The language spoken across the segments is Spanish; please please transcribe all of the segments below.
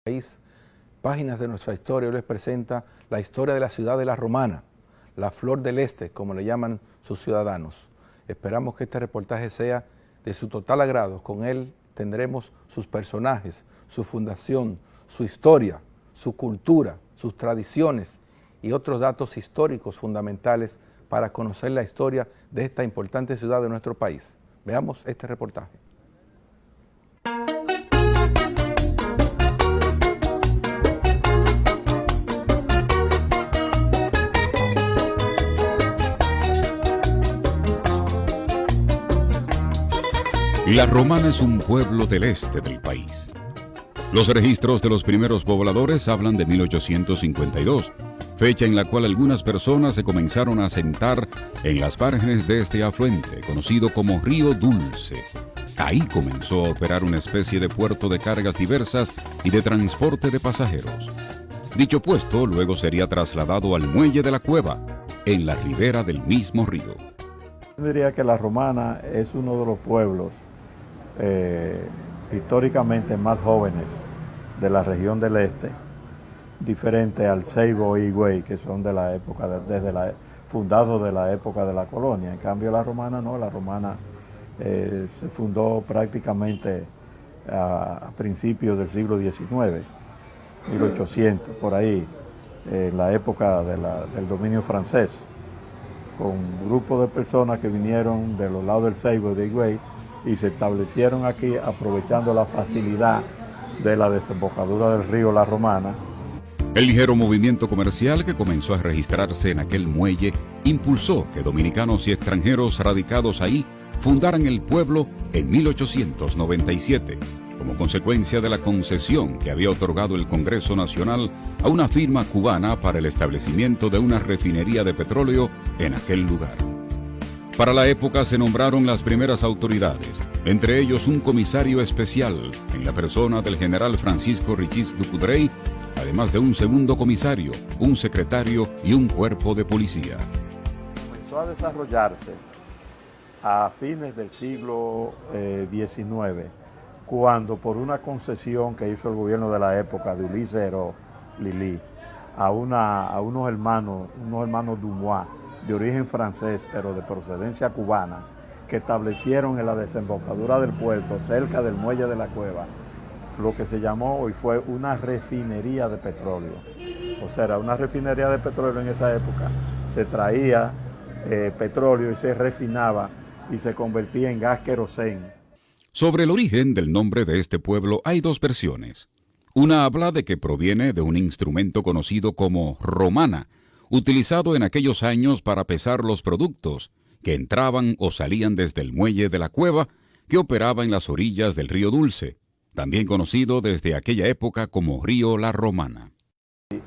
país, Páginas de nuestra historia, hoy les presenta la historia de la ciudad de La Romana, la flor del este, como le llaman sus ciudadanos. Esperamos que este reportaje sea de su total agrado. Con él tendremos sus personajes, su fundación, su historia, su cultura, sus tradiciones y otros datos históricos fundamentales para conocer la historia de esta importante ciudad de nuestro país. Veamos este reportaje. La Romana es un pueblo del este del país. Los registros de los primeros pobladores hablan de 1852, fecha en la cual algunas personas se comenzaron a asentar en las márgenes de este afluente, conocido como Río Dulce. Ahí comenzó a operar una especie de puerto de cargas diversas y de transporte de pasajeros. Dicho puesto luego sería trasladado al muelle de la Cueva, en la ribera del mismo río. Yo diría que La Romana es uno de los pueblos históricamente más jóvenes de la región del este, diferente al Ceibo y Higüey, que son de la época, fundados de la época de la colonia. En cambio La Romana no, La Romana se fundó prácticamente a principios del siglo XIX, 1800, por ahí, en la época del dominio francés, con un grupo de personas que vinieron de los lados del Ceibo y de Higüey y se establecieron aquí aprovechando la facilidad de la desembocadura del río La Romana. El ligero movimiento comercial que comenzó a registrarse en aquel muelle impulsó que dominicanos y extranjeros radicados ahí fundaran el pueblo en 1897, como consecuencia de la concesión que había otorgado el Congreso Nacional a una firma cubana para el establecimiento de una refinería de petróleo en aquel lugar. Para la época se nombraron las primeras autoridades, entre ellos un comisario especial, en la persona del general Francisco Richis Ducudrey, además de un segundo comisario, un secretario y un cuerpo de policía. Comenzó a desarrollarse a fines del siglo XIX, cuando por una concesión que hizo el gobierno de la época de Ulises Heró Lili a unos hermanos Dumois, de origen francés pero de procedencia cubana, que establecieron en la desembocadura del puerto, cerca del muelle de la Cueva, lo que se llamó hoy fue una refinería de petróleo. O sea, era una refinería de petróleo en esa época. Se traía petróleo y se refinaba y se convertía en gas querosén. Sobre el origen del nombre de este pueblo hay dos versiones. Una habla de que proviene de un instrumento conocido como romana, utilizado en aquellos años para pesar los productos que entraban o salían desde el muelle de la Cueva, que operaba en las orillas del río Dulce, también conocido desde aquella época como río La Romana.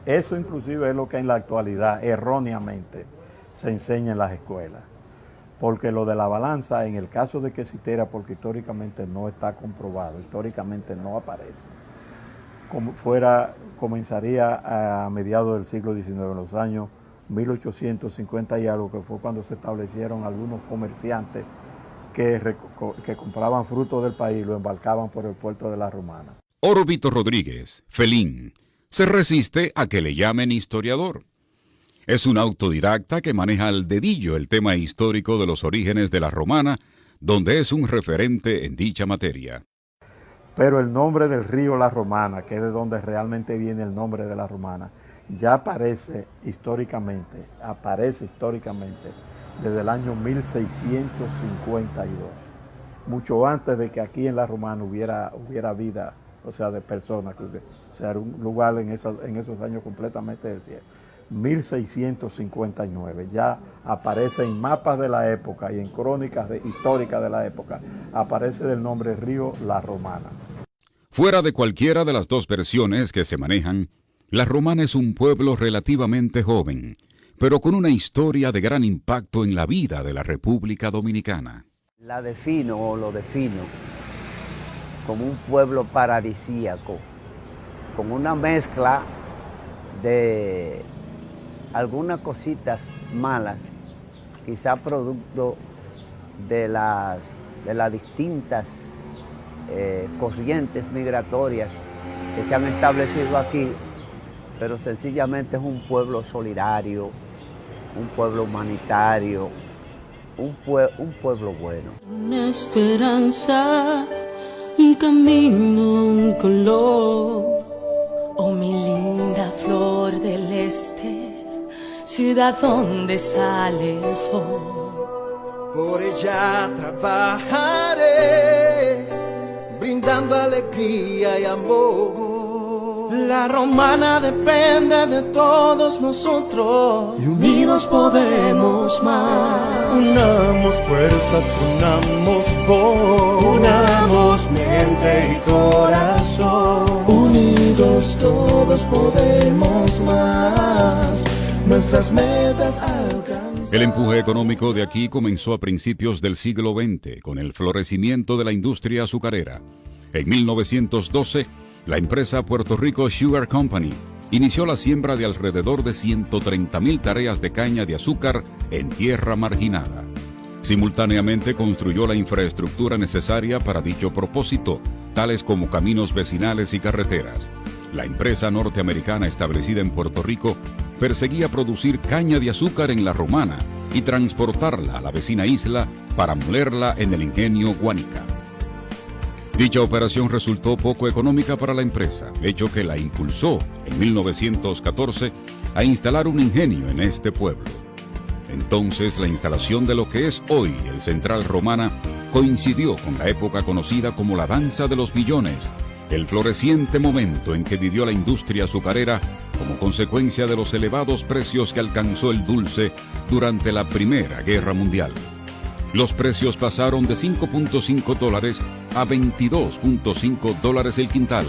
Eso inclusive es lo que en la actualidad erróneamente se enseña en las escuelas, porque lo de la balanza, en el caso de que existiera, porque históricamente no está comprobado, históricamente no aparece, comenzaría a mediados del siglo XIX, en los años 1850 y algo, que fue cuando se establecieron algunos comerciantes que compraban frutos del país y lo embarcaban por el puerto de La Romana. Órbito Rodríguez, Felín, se resiste a que le llamen historiador. Es un autodidacta que maneja al dedillo el tema histórico de los orígenes de La Romana, donde es un referente en dicha materia. Pero el nombre del río La Romana, que es de donde realmente viene el nombre de La Romana, ya aparece históricamente desde el año 1652, mucho antes de que aquí en La Romana hubiera vida, o sea, de personas, o sea, era un lugar en esos años completamente desierto. 1659, ya aparece en mapas de la época y en crónicas históricas de la época, aparece del nombre río La Romana. Fuera de cualquiera de las dos versiones que se manejan, La Romana es un pueblo relativamente joven, pero con una historia de gran impacto en la vida de la República Dominicana. La defino o lo defino como un pueblo paradisíaco, con una mezcla de algunas cositas malas, quizá producto de las distintas corrientes migratorias que se han establecido aquí, pero sencillamente es un pueblo solidario, un pueblo humanitario, un pueblo bueno. Una esperanza, un camino, un color. Oh, mi linda flor del este, ciudad donde sale el sol. Por ella trabajaré, brindando alegría y amor. La Romana depende de todos nosotros y unidos podemos más. Unamos fuerzas, unamos voz, unamos mente y corazón. Unidos todos podemos más, nuestras metas alcanzar. El empuje económico de aquí comenzó a principios del siglo XX con el florecimiento de la industria azucarera. En 1912, la empresa Puerto Rico Sugar Company inició la siembra de alrededor de 130,000 tareas de caña de azúcar en tierra marginada. Simultáneamente construyó la infraestructura necesaria para dicho propósito, tales como caminos vecinales y carreteras. La empresa norteamericana establecida en Puerto Rico perseguía producir caña de azúcar en La Romana y transportarla a la vecina isla para molerla en el ingenio Guánica. Dicha operación resultó poco económica para la empresa, hecho que la impulsó en 1914 a instalar un ingenio en este pueblo. Entonces, la instalación de lo que es hoy el Central Romana coincidió con la época conocida como la Danza de los Millones, el floreciente momento en que vivió la industria azucarera como consecuencia de los elevados precios que alcanzó el dulce durante la Primera Guerra Mundial. Los precios pasaron de $5.5 a $22.5 el quintal.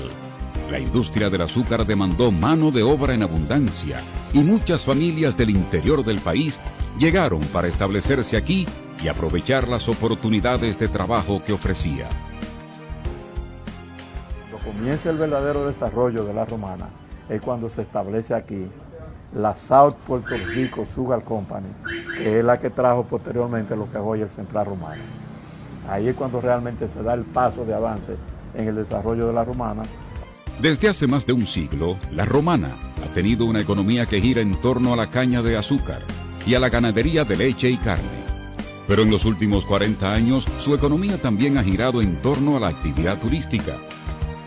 La industria del azúcar demandó mano de obra en abundancia y muchas familias del interior del país llegaron para establecerse aquí y aprovechar las oportunidades de trabajo que ofrecía. Cuando comienza el verdadero desarrollo de La Romana es cuando se establece aquí la South Puerto Rico Sugar Company, que es la que trajo posteriormente lo que es hoy el Central Romana. Ahí es cuando realmente se da el paso de avance en el desarrollo de La Romana. Desde hace más de un siglo, La Romana ha tenido una economía que gira en torno a la caña de azúcar y a la ganadería de leche y carne. Pero en los últimos 40 años, su economía también ha girado en torno a la actividad turística.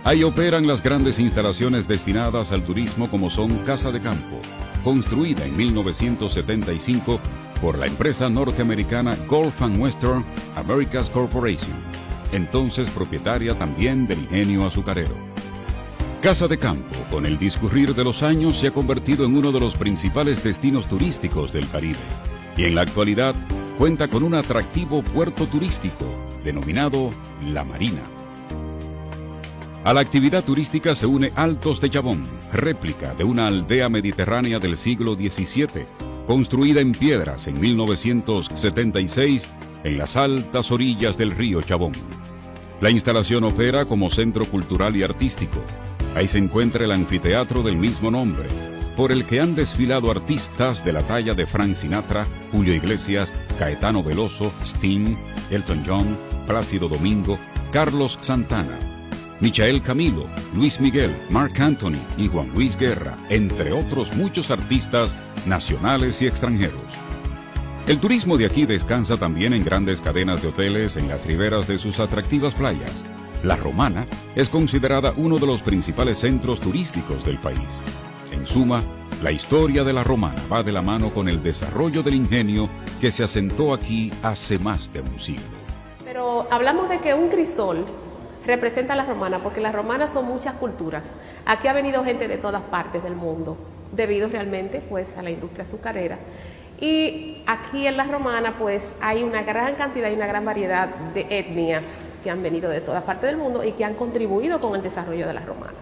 Ahí operan las grandes instalaciones destinadas al turismo como son Casa de Campo, construida en 1975 por la empresa norteamericana Gulf and Western Americas Corporation, entonces propietaria también del ingenio azucarero. Casa de Campo, con el discurrir de los años, se ha convertido en uno de los principales destinos turísticos del Caribe y en la actualidad cuenta con un atractivo puerto turístico denominado La Marina. A la actividad turística se une Altos de Chabón, réplica de una aldea mediterránea del siglo XVII, construida en piedras en 1976 en las altas orillas del río Chabón. La instalación opera como centro cultural y artístico. Ahí se encuentra el anfiteatro del mismo nombre, por el que han desfilado artistas de la talla de Frank Sinatra, Julio Iglesias, Caetano Veloso, Sting, Elton John, Plácido Domingo, Carlos Santana, Michael Camilo, Luis Miguel, Marc Anthony y Juan Luis Guerra, entre otros muchos artistas nacionales y extranjeros. El turismo de aquí descansa también en grandes cadenas de hoteles en las riberas de sus atractivas playas. La Romana es considerada uno de los principales centros turísticos del país. En suma, la historia de La Romana va de la mano con el desarrollo del ingenio que se asentó aquí hace más de un siglo. Pero hablamos de que un crisol representa a La Romana, porque las romanas son muchas culturas. Aquí ha venido gente de todas partes del mundo, debido realmente pues a la industria azucarera. Y aquí en La Romana pues hay una gran cantidad y una gran variedad de etnias que han venido de todas partes del mundo y que han contribuido con el desarrollo de La Romana.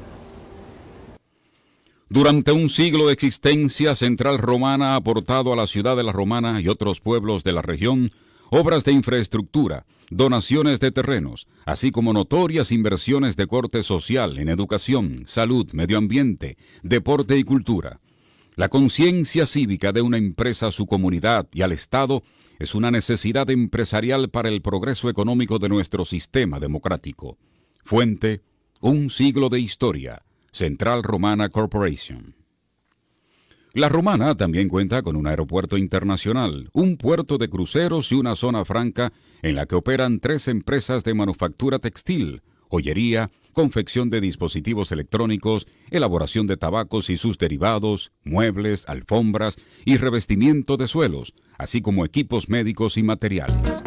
Durante un siglo de existencia, Central Romana ha aportado a la ciudad de La Romana y otros pueblos de la región obras de infraestructura, donaciones de terrenos, así como notorias inversiones de corte social en educación, salud, medio ambiente, deporte y cultura. La conciencia cívica de una empresa a su comunidad y al Estado es una necesidad empresarial para el progreso económico de nuestro sistema democrático. Fuente: Un siglo de historia. Central Romana Corporation. La Romana también cuenta con un aeropuerto internacional, un puerto de cruceros y una zona franca en la que operan 3 empresas de manufactura textil, joyería, confección de dispositivos electrónicos, elaboración de tabacos y sus derivados, muebles, alfombras y revestimiento de suelos, así como equipos médicos y materiales.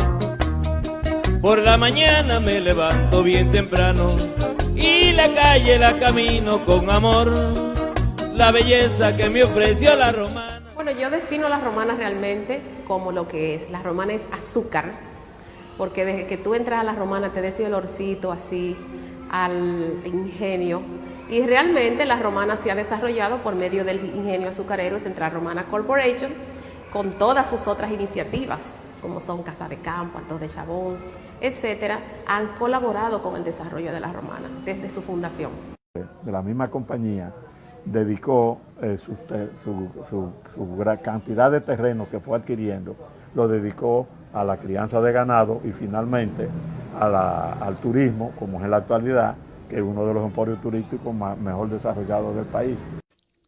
Por la mañana me levanto bien temprano y la calle la camino con amor, la belleza que me ofreció la Romana. Bueno, yo defino la Romana realmente como lo que es. La Romana es azúcar, porque desde que tú entras a la Romana te da ese olorcito así al ingenio. Y realmente la Romana se ha desarrollado por medio del ingenio azucarero Central Romana Corporation, con todas sus otras iniciativas, como son Casa de Campo, Altos de Chabón, etcétera, han colaborado con el desarrollo de la Romana desde su fundación. De la misma compañía dedicó su gran cantidad de terreno que fue adquiriendo, lo dedicó a la crianza de ganado y finalmente al turismo, como es en la actualidad, que es uno de los emporios turísticos mejor desarrollados del país.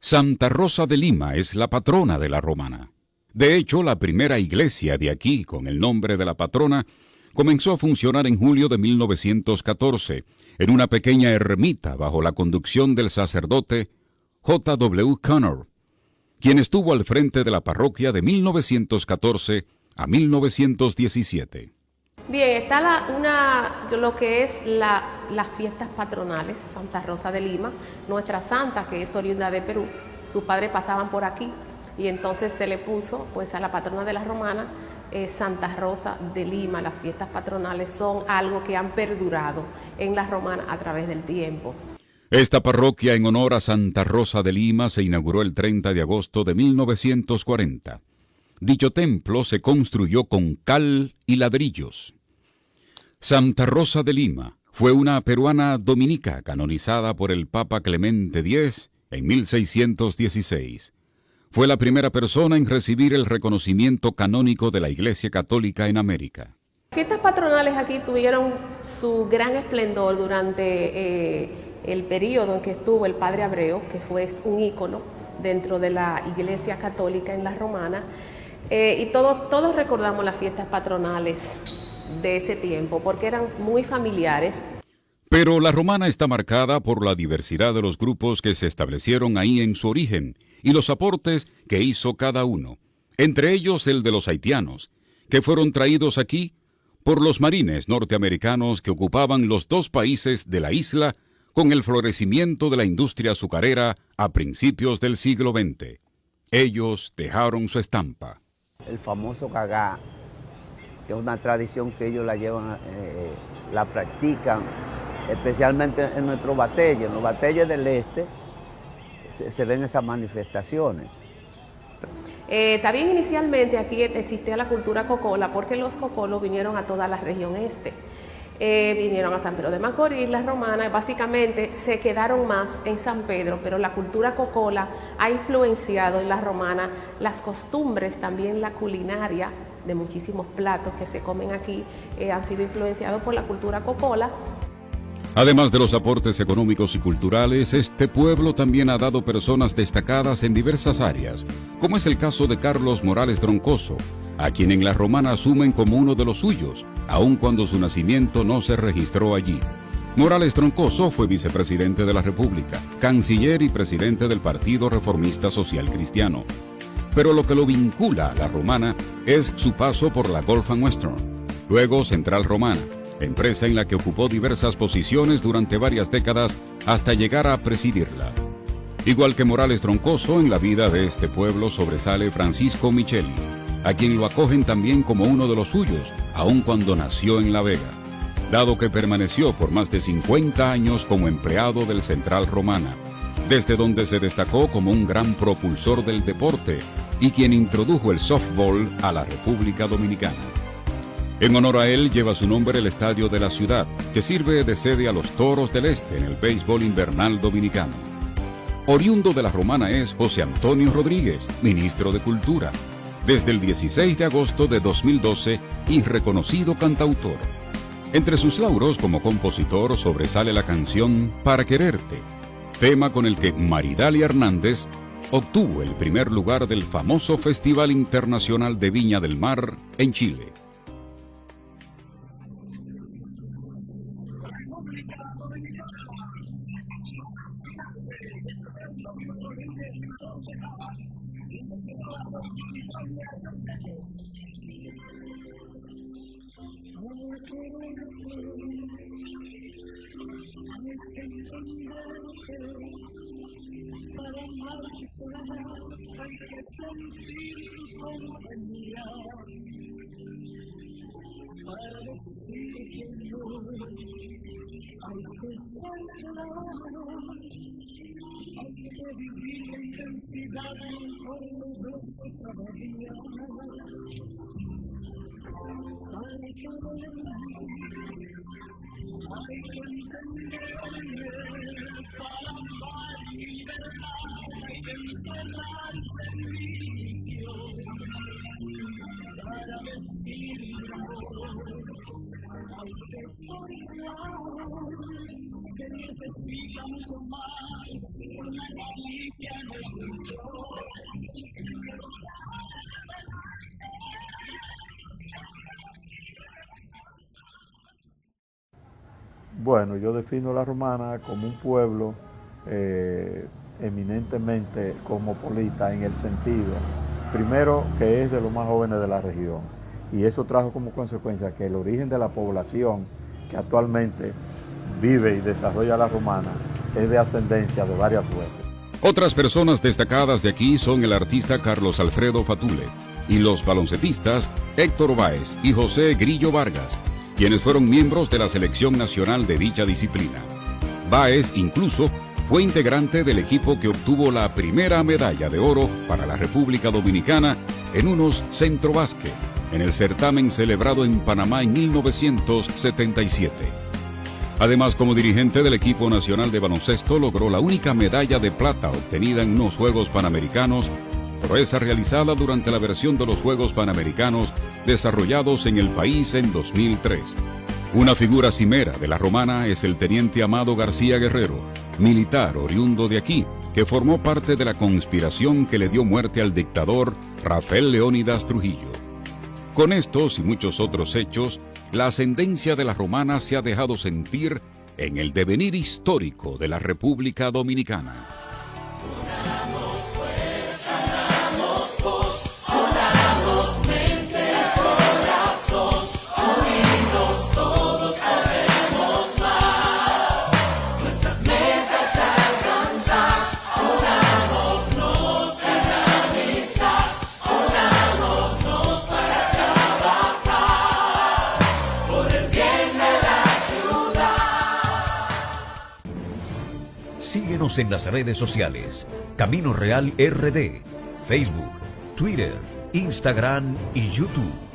Santa Rosa de Lima es la patrona de la Romana. De hecho, la primera iglesia de aquí, con el nombre de la patrona, comenzó a funcionar en julio de 1914, en una pequeña ermita bajo la conducción del sacerdote J.W. Connor, quien estuvo al frente de la parroquia de 1914 a 1917. Bien, está lo que es las fiestas patronales, Santa Rosa de Lima, nuestra santa, que es oriunda de Perú. Sus padres pasaban por aquí y entonces se le puso pues a la patrona de la Romana Santa Rosa de Lima. Las fiestas patronales son algo que han perdurado en la Romana a través del tiempo. Esta parroquia en honor a Santa Rosa de Lima se inauguró el 30 de agosto de 1940. Dicho templo se construyó con cal y ladrillos. Santa Rosa de Lima fue una peruana dominica canonizada por el Papa Clemente X en 1616. Fue la primera persona en recibir el reconocimiento canónico de la Iglesia Católica en América. Fiestas patronales aquí tuvieron su gran esplendor durante el periodo en que estuvo el Padre Abreu, que fue un ícono dentro de la Iglesia Católica en la Romana, y todos recordamos las fiestas patronales de ese tiempo, porque eran muy familiares. Pero la Romana está marcada por la diversidad de los grupos que se establecieron ahí en su origen y los aportes que hizo cada uno, entre ellos el de los haitianos, que fueron traídos aquí por los marines norteamericanos que ocupaban los 2 países de la isla con el florecimiento de la industria azucarera a principios del siglo XX. Ellos dejaron su estampa. El famoso cagá, que es una tradición que ellos la llevan, la practican, especialmente en nuestros batalles. En los batalles del este se ven esas manifestaciones. También inicialmente aquí existía la cultura cocola, porque los cocolos vinieron a toda la región este. Vinieron a San Pedro de Macorís, las romanas, básicamente se quedaron más en San Pedro, pero la cultura cocola ha influenciado en la romana, las costumbres, también la culinaria de muchísimos platos que se comen aquí han sido influenciados por la cultura cocola. Además de los aportes económicos y culturales, este pueblo también ha dado personas destacadas en diversas áreas, como es el caso de Carlos Morales Troncoso, a quien en la Romana asumen como uno de los suyos, aun cuando su nacimiento no se registró allí. Morales Troncoso fue vicepresidente de la República, canciller y presidente del Partido Reformista Social Cristiano. Pero lo que lo vincula a la Romana es su paso por la Gulf and Western, luego Central Romana, empresa en la que ocupó diversas posiciones durante varias décadas hasta llegar a presidirla. Igual que Morales Troncoso, en la vida de este pueblo sobresale Francisco Micheli, a quien lo acogen también como uno de los suyos, aun cuando nació en La Vega, dado que permaneció por más de 50 años como empleado del Central Romana, desde donde se destacó como un gran propulsor del deporte y quien introdujo el softball a la República Dominicana. En honor a él lleva su nombre el estadio de la ciudad, que sirve de sede a los Toros del Este en el béisbol invernal dominicano. Oriundo de la Romana es José Antonio Rodríguez, ministro de Cultura, desde el 16 de agosto de 2012 y reconocido cantautor. Entre sus lauros como compositor sobresale la canción Para Quererte, tema con el que Maridalia Hernández obtuvo el primer lugar del famoso Festival Internacional de Viña del Mar en Chile. Bueno, yo defino La Romana como un pueblo eminentemente cosmopolita en el sentido, primero, que es de los más jóvenes de la región, y eso trajo como consecuencia que el origen de la población que actualmente vive y desarrolla La Romana es de ascendencia de varias huestes. Otras personas destacadas de aquí son el artista Carlos Alfredo Fatule y los baloncetistas Héctor Báez y José Grillo Vargas, quienes fueron miembros de la selección nacional de dicha disciplina. Báez incluso fue integrante del equipo que obtuvo la primera medalla de oro para la República Dominicana en unos centrobásquet, en el certamen celebrado en Panamá en 1977. Además, como dirigente del equipo nacional de baloncesto, logró la única medalla de plata obtenida en unos Juegos Panamericanos, proeza realizada durante la versión de los Juegos Panamericanos desarrollados en el país en 2003. Una figura cimera de La Romana es el teniente Amado García Guerrero, militar oriundo de aquí, que formó parte de la conspiración que le dio muerte al dictador Rafael Leónidas Trujillo. Con estos y muchos otros hechos, la ascendencia de La Romana se ha dejado sentir en el devenir histórico de la República Dominicana. Síguenos en las redes sociales, Camino Real RD, Facebook, Twitter, Instagram y YouTube.